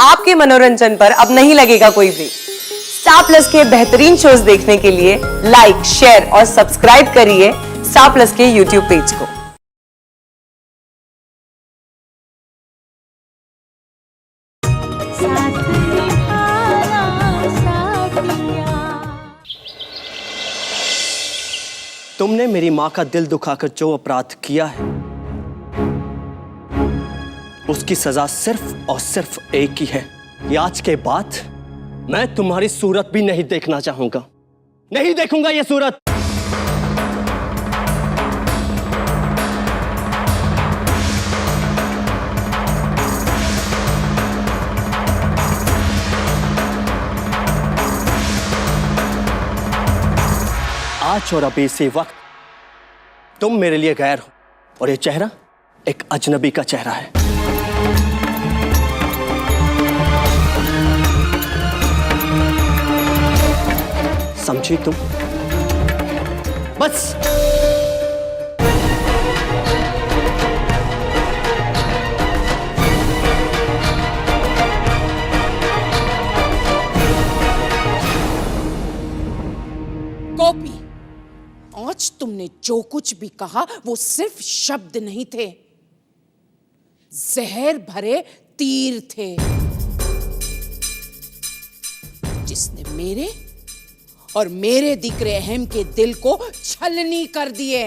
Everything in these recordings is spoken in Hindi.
आपके मनोरंजन पर अब नहीं लगेगा कोई ब्रेक। स्टार प्लस के बेहतरीन शोज देखने के लिए लाइक, शेयर और सब्सक्राइब करिए स्टार प्लस के यूट्यूब पेज को। तुमने मेरी मां का दिल दुखाकर जो अपराध किया है, उसकी सजा सिर्फ और सिर्फ एक ही है कि आज के बाद मैं तुम्हारी सूरत भी नहीं देखना चाहूंगा। नहीं देखूंगा ये सूरत। आज और अभी से वक्त तुम मेरे लिए गैर हो और ये चेहरा एक अजनबी का चेहरा है। समझी तुम? बस गोपी, आज तुमने जो कुछ भी कहा वो सिर्फ शब्द नहीं थे, जहर भरे तीर थे जिसने मेरे और मेरे दिक्रे अहम के दिल को छलनी कर दिए।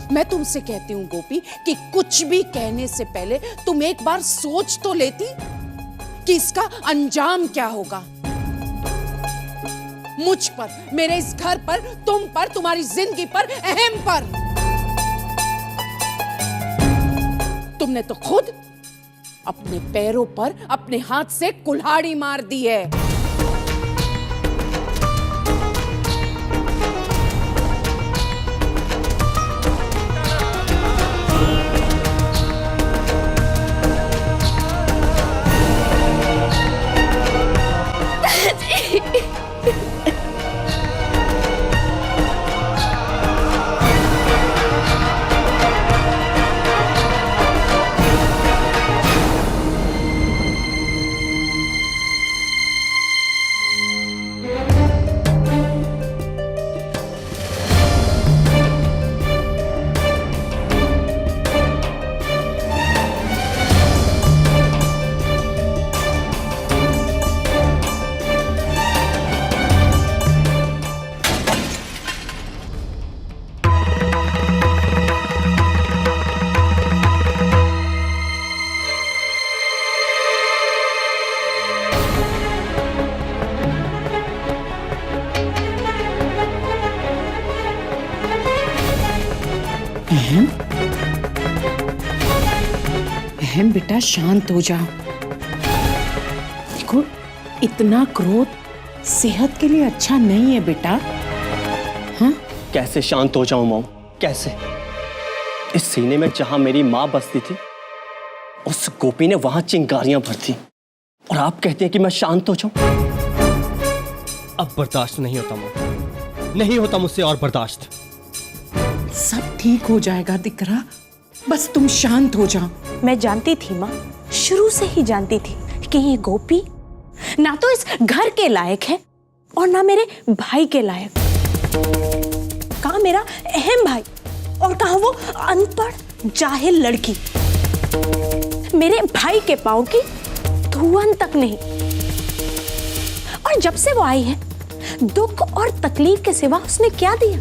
मैं तुमसे कहती हूं गोपी कि कुछ भी कहने से पहले तुम एक बार सोच तो लेती कि इसका अंजाम क्या होगा। मुझ पर, मेरे इस घर पर, तुम पर, तुम्हारी जिंदगी पर, अहम पर। तुमने तो खुद अपने पैरों पर अपने हाथ से कुल्हाड़ी मार दी है। अहम बेटा, शांत हो जाओ। देखो, इतना क्रोध सेहत के लिए अच्छा नहीं है बेटा। हाँ? कैसे शांत हो जाऊं मॉम? कैसे? इस सीने में जहां मेरी मां बसती थी, उस गोपी ने वहां चिंगारियां भर दी और आप कहते हैं कि मैं शांत हो जाऊं? अब बर्दाश्त नहीं होता मॉम, नहीं होता मुझसे और बर्दाश्त। सब ठीक हो जाएगा दिकरा, बस तुम शांत हो जाओ। मैं जानती थी माँ, शुरू से ही जानती थी कि ये गोपी ना तो इस घर के लायक है और ना मेरे भाई के लायक। कहाँ मेरा अहम भाई और कहाँ वो अनपढ़ जाहिल लड़की। मेरे भाई के पांव की धुआं तक नहीं। और जब से वो आई है, दुख और तकलीफ के सिवा उसने क्या दिया?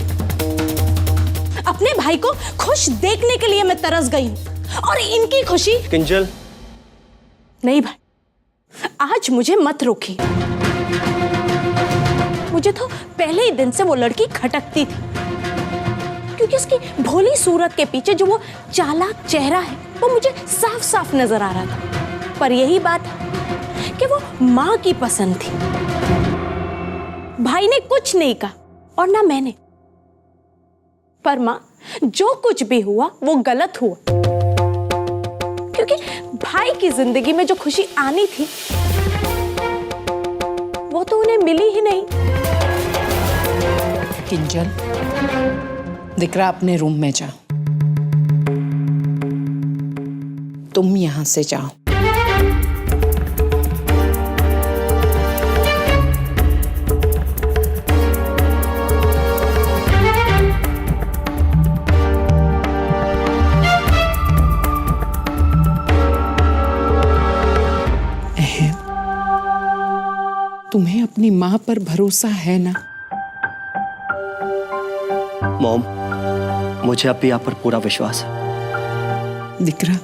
अपने भाई को खुश देखने के लिए मैं तरस गई हूं और इनकी खुशी। किंजल, नहीं भाई, आज मुझे मत रोकी। मुझे तो पहले ही दिन से वो लड़की खटकती थी, क्योंकि उसकी भोली सूरत के पीछे जो वो चालाक चेहरा है वो मुझे साफ साफ नजर आ रहा था। पर यही बात है कि वो मां की पसंद थी। भाई ने कुछ नहीं कहा और ना मैंने। पर मां, जो कुछ भी हुआ वो गलत हुआ, क्योंकि भाई की जिंदगी में जो खुशी आनी थी वो तो उन्हें मिली ही नहीं। किंजल, दिकरा अपने रूम में जा। तुम यहां से जाओ। तुम्हें अपनी माँ पर भरोसा है ना? मॉम, मुझे अब भी आप पर पूरा विश्वास है। दिकरा,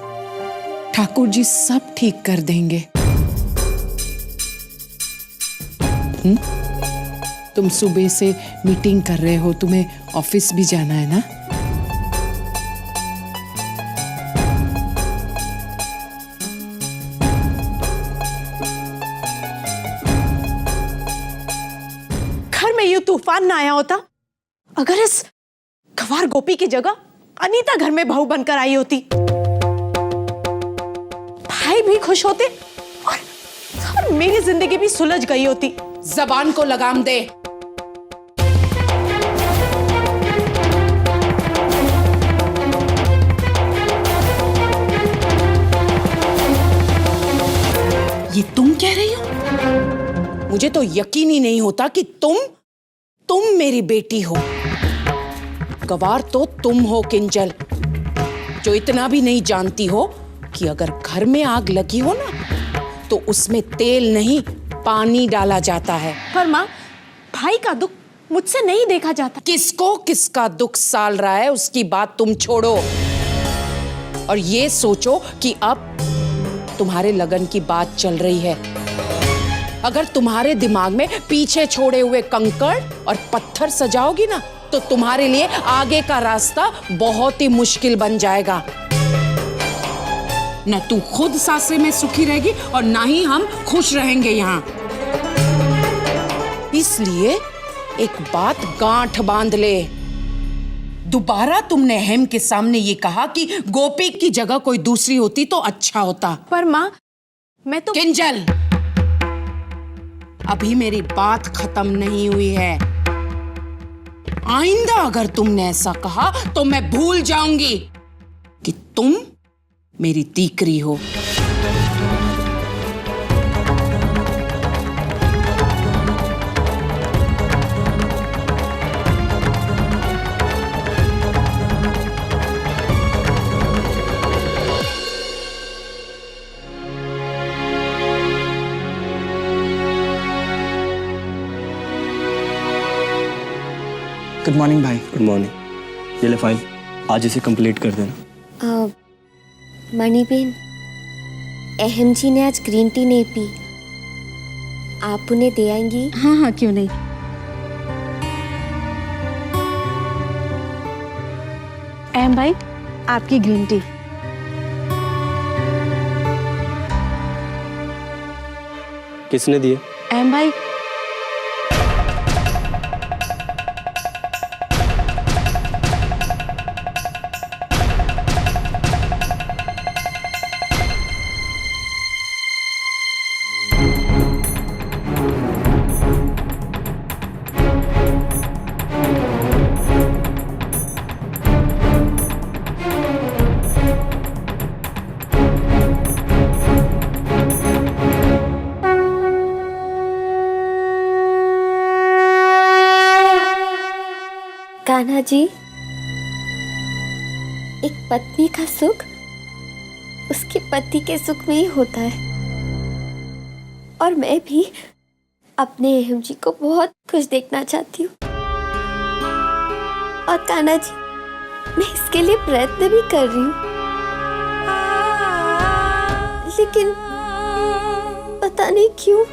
ठाकुर जी सब ठीक कर देंगे। तुम सुबह से मीटिंग कर रहे हो, तुम्हें ऑफिस भी जाना है ना? घर में यूं तूफान ना आया होता अगर इस गवार गोपी की जगह अनीता घर में बहू बनकर आई होती। भाई भी खुश होते और मेरी जिंदगी भी सुलझ गई होती। जबान को लगाम दे। ये तुम कह रही हो? मुझे तो यकीन ही नहीं होता कि तुम मेरी बेटी हो। गवार तो तुम हो किंजल, जो इतना भी नहीं जानती हो कि अगर घर में आग लगी हो ना तो उसमें तेल नहीं पानी डाला जाता है। पर माँ, भाई का दुख मुझसे नहीं देखा जाता। किसको किसका दुख साल रहा है उसकी बात तुम छोड़ो और ये सोचो कि अब तुम्हारे लगन की बात चल रही है। अगर तुम्हारे दिमाग में पीछे छोड़े हुए कंकड़ और पत्थर सजाओगी ना तो तुम्हारे लिए आगे का रास्ता बहुत ही मुश्किल बन जाएगा। न तू खुद सासे में सुखी रहेगी और ना ही हम खुश रहेंगे यहाँ। इसलिए एक बात गांठ बांध ले। दोबारा तुमने हेम के सामने ये कहा कि गोपी की जगह कोई दूसरी होती तो अच्छा होता। पर माँ, मैं तो किंजल, अभी मेरी बात खत्म नहीं हुई है। आइंदा अगर तुमने ऐसा कहा तो मैं भूल जाऊंगी कि तुम मेरी दीकरी हो। गुड मॉर्निंग भाई। Good morning. ये ले फाइल, आज इसे कंप्लीट कर देना। मणि बेन, अहम जी ने आज ग्रीन टी नहीं पी, आप उन्हें दे आएंगी? हाँ हाँ, क्यों नहीं। अहम भाई, आपकी ग्रीन टी। किसने दिए? अहम भाई, कान्हा जी, एक पत्नी का सुख उसके पति के सुख में ही होता है और मैं भी अपने अहम जी को बहुत खुश देखना चाहती हूँ। और कान्हा जी, मैं इसके लिए प्रयत्न भी कर रही हूँ, लेकिन पता नहीं क्यों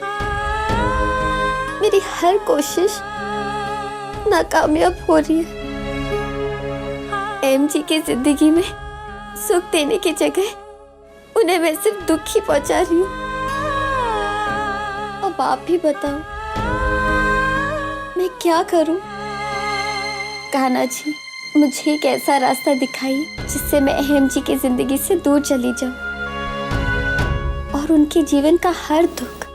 मेरी हर कोशिश नाकामयाब हो रही है। एम जी की जिंदगी में सुख देने की जगह उन्हें मैं सिर्फ दुख ही पहुंचा रही हूँ। अब आप भी बताओ मैं क्या करूं? कान्हा जी, मुझे एक ऐसा रास्ता दिखाइए जिससे मैं अहम जी की जिंदगी से दूर चली जाऊं और उनके जीवन का हर दुख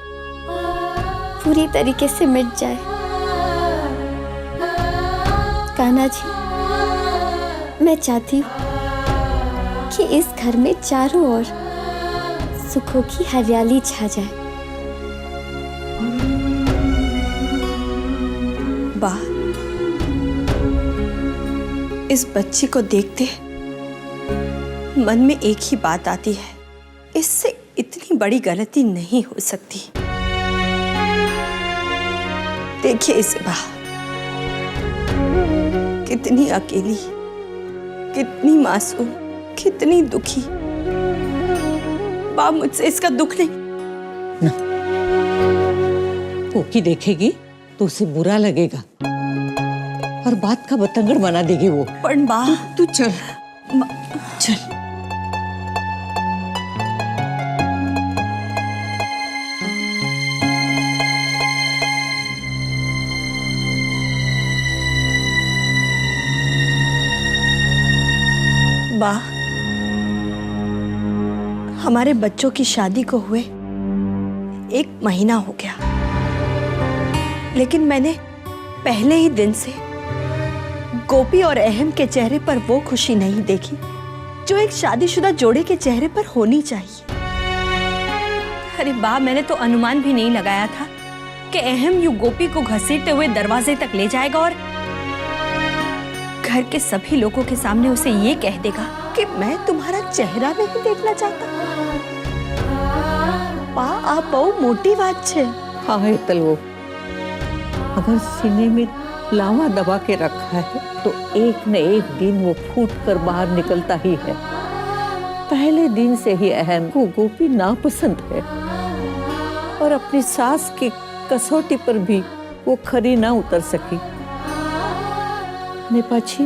पूरी तरीके से मिट जाए। कान्हा जी, मैं चाहती हूँ कि इस घर में चारों ओर सुखों की हरियाली छा जाए। वाह, इस बच्ची को देखते मन में एक ही बात आती है, इससे इतनी बड़ी गलती नहीं हो सकती। देखिए इसे बाहर, कितनी अकेली, कितनी मासूम, कितनी दुखी। बा, मुझसे इसका दुख नहीं। कोकी देखेगी तो उसे बुरा लगेगा और बात का बतंगड़ बना देगी वो। पर बा, तू चल चल। बा, हमारे बच्चों की शादी को हुए 1 महीना हो गया, लेकिन मैंने पहले ही दिन से गोपी और अहम के चेहरे पर वो खुशी नहीं देखी जो एक शादीशुदा जोड़े के चेहरे पर होनी चाहिए। अरे बा, मैंने तो अनुमान भी नहीं लगाया था कि अहम यूं गोपी को घसीटते हुए दरवाजे तक ले जाएगा और घर के सभी लोगों के सामने उसे ये कह देगा कि मैं तुम्हारा चेहरा नहीं देखना चाहता। बा, आप बहुत मोटी बात है। हाँ हेतल, वो अगर सीने में लावा दबा के रखा है तो एक न एक दिन वो फूट कर बाहर निकलता ही है। पहले दिन से ही अहम को गोपी नापसंद है और अपनी सास की कसौटी पर भी वो खरी ना उतर सकी। नेपाची,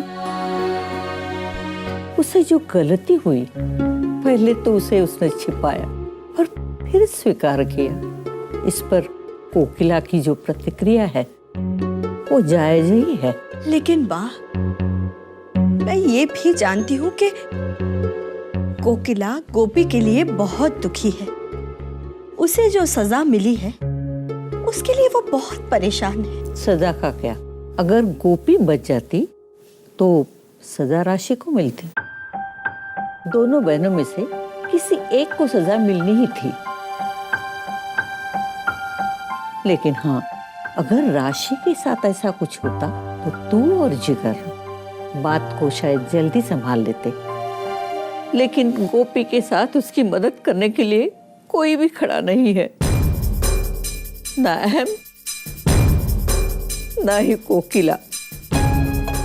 उसे जो गलती हुई पहले तो उसे उसने छिपाया और फिर स्वीकार किया। इस पर कोकिला की जो प्रतिक्रिया है वो जायज ही है। लेकिन बा, मैं ये भी जानती हूँ कि कोकिला गोपी के लिए बहुत दुखी है। उसे जो सजा मिली है उसके लिए वो बहुत परेशान है। सजा का क्या? अगर गोपी बच जाती तो सजा राशि को मिलती। दोनों बहनों में से किसी एक को सजा मिलनी ही थी। लेकिन हाँ, अगर राशि के साथ ऐसा कुछ होता तो तू और जिगर बात को शायद जल्दी संभाल लेते। लेकिन गोपी के साथ उसकी मदद करने के लिए कोई भी खड़ा नहीं है, ना अहम ना ही कोकिला।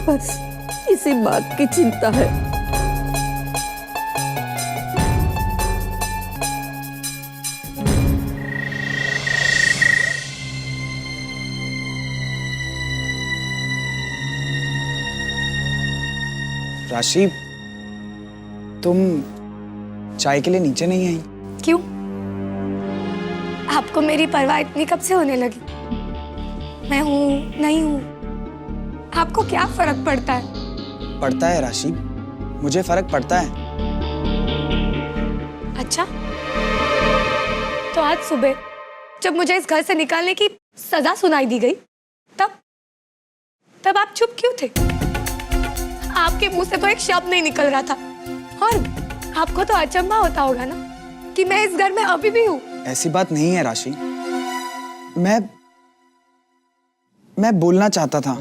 बस इसी बात की चिंता है। राशि, तुम चाय के लिए नीचे नहीं आई? क्यों? आपको मेरी परवाह इतनी कब से होने लगी? मैं हूँ नहीं हूँ, आपको क्या फर्क पड़ता है? पड़ता है राशि, मुझे फर्क पड़ता है। अच्छा, तो आज सुबह जब मुझे इस घर से निकालने की सजा सुनाई दी गई तब आप चुप क्यों थे? आपके मुंह से तो एक शब्द नहीं निकल रहा था और आपको तो अचंभा होता होगा ना कि मैं इस घर में अभी भी हूँ। ऐसी बात नहीं है राशि, मैं बोलना चाहता था,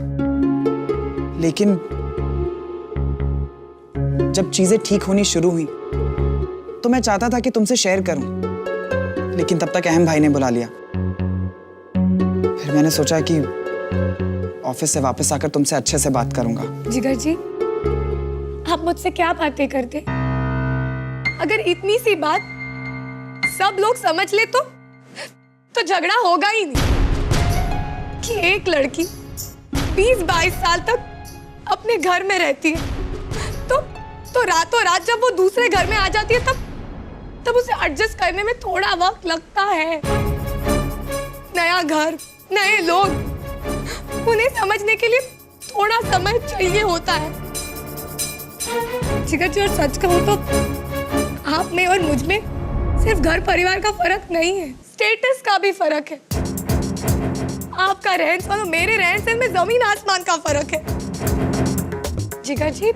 लेकिन जब चीजें ठीक होनी शुरू हुई तो मैं चाहता था कि तुमसे शेयर करूं, लेकिन तब तक अहम भाई ने बुला लिया। फिर मैंने सोचा कि ऑफिस से वापस आकर तुमसे अच्छे से बात करूंगा। जिगर जी, आप मुझसे क्या बातें करते? अगर इतनी सी बात सब लोग समझ ले तो झगड़ा होगा ही नहीं कि एक लड़की 20-22 साल तक अपने घर में रहती है तो रातों रात जब वो दूसरे घर में आ जाती है तब उसे एडजस्ट करने में थोड़ा वक्त लगता है। नया घर, नए लोग, उन्हें समझने के लिए थोड़ा समय चाहिए होता है। जिगर जी, और सच कहूं तो आप में और मुझ में सिर्फ घर परिवार का फर्क नहीं है, स्टेटस का भी फर्क है। आपका रहन सहन और मेरे रहन सहन में जमीन आसमान का फर्क है। जिगर जी,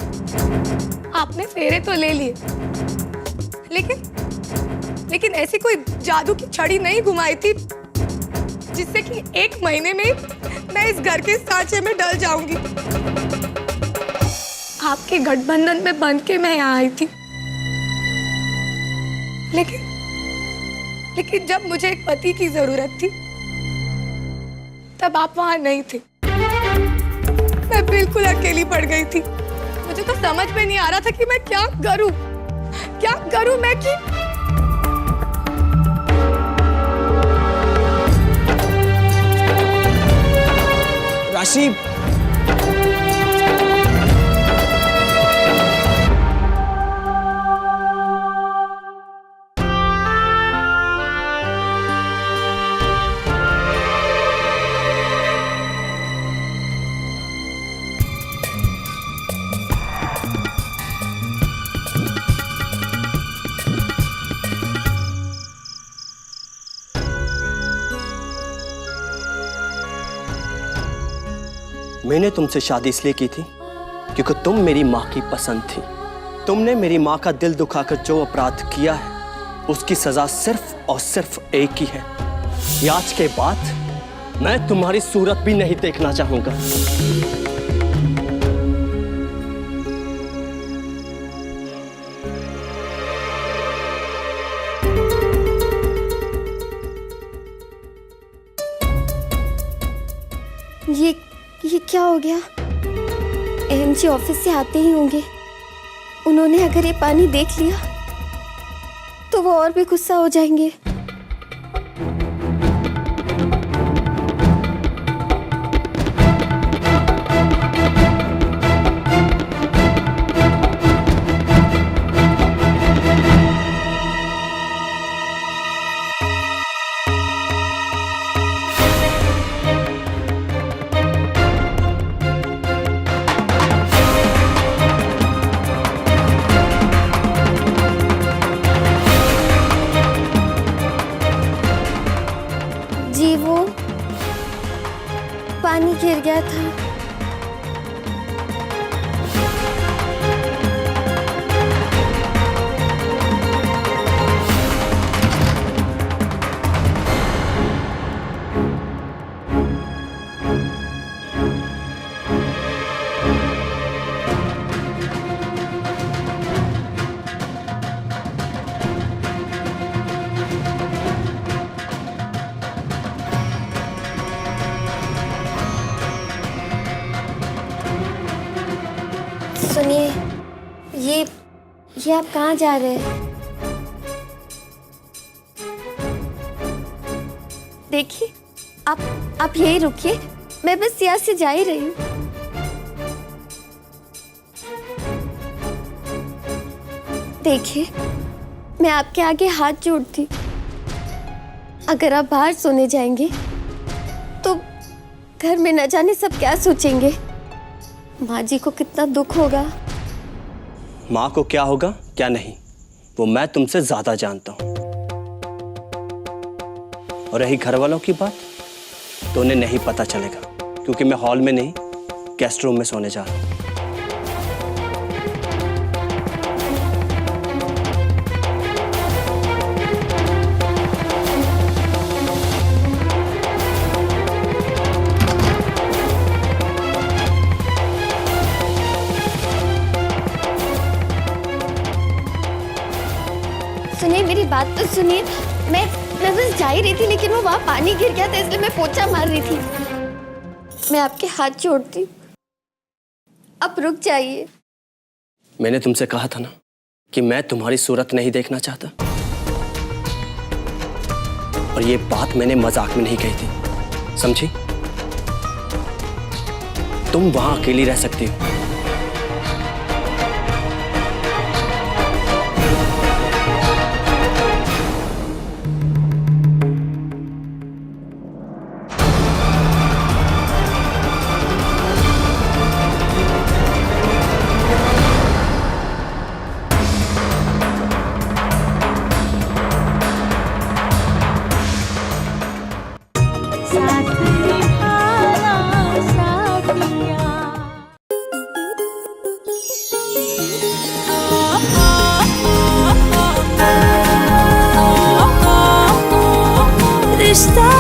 आपने फेरे तो ले लिए, लेकिन लेकिन ऐसी कोई जादू की छड़ी नहीं घुमाई थी जिससे कि 1 महीने में मैं इस घर के सांचे में डल जाऊंगी। आपके गठबंधन में बंध के मैं यहाँ आई थी, लेकिन जब मुझे एक पति की जरूरत थी तब आप वहां नहीं थे। मैं बिल्कुल अकेली पड़ गई थी। मुझे तो समझ में नहीं आ रहा था कि मैं क्या करूं मैं कि राशि, मैंने तुमसे शादी इसलिए की थी क्योंकि तुम मेरी माँ की पसंद थी। तुमने मेरी माँ का दिल दुखाकर जो अपराध किया है उसकी सजा सिर्फ और सिर्फ एक ही है। आज के बाद मैं तुम्हारी सूरत भी नहीं देखना चाहूंगा। ये क्या हो गया? एम जी ऑफिस से आते ही होंगे। उन्होंने अगर ये पानी देख लिया तो वो और भी गुस्सा हो जाएंगे। जी वो पानी गिर गया था। सुनिए, ये आप कहाँ जा रहे हैं? देखिए, आप यही रुकिए, मैं बस यहाँ से जा ही रही हूँ। देखिए, मैं आपके आगे हाथ जोड़ती, अगर आप बाहर सोने जाएंगे तो घर में न जाने सब क्या सोचेंगे। माँ जी को कितना दुख होगा। माँ को क्या होगा क्या नहीं वो मैं तुमसे ज्यादा जानता हूं। और रही घर वालों की बात तो उन्हें नहीं पता चलेगा क्योंकि मैं हॉल में नहीं गेस्ट रूम में सोने जा रहा हूं। सुनिए, मेरी बात तो सुनिए। मैं बस जा ही रही थी, लेकिन वो वहाँ पानी गिर गया था इसलिए मैं पोछा मार रही थी। मैं आपके हाथ जोड़ती, अब रुक जाइए। मैंने तुमसे कहा था ना कि मैं तुम्हारी सूरत नहीं देखना चाहता, और ये बात मैंने मजाक में नहीं कही थी, समझी? तुम वहां अकेली रह सकती हो। रिश्ता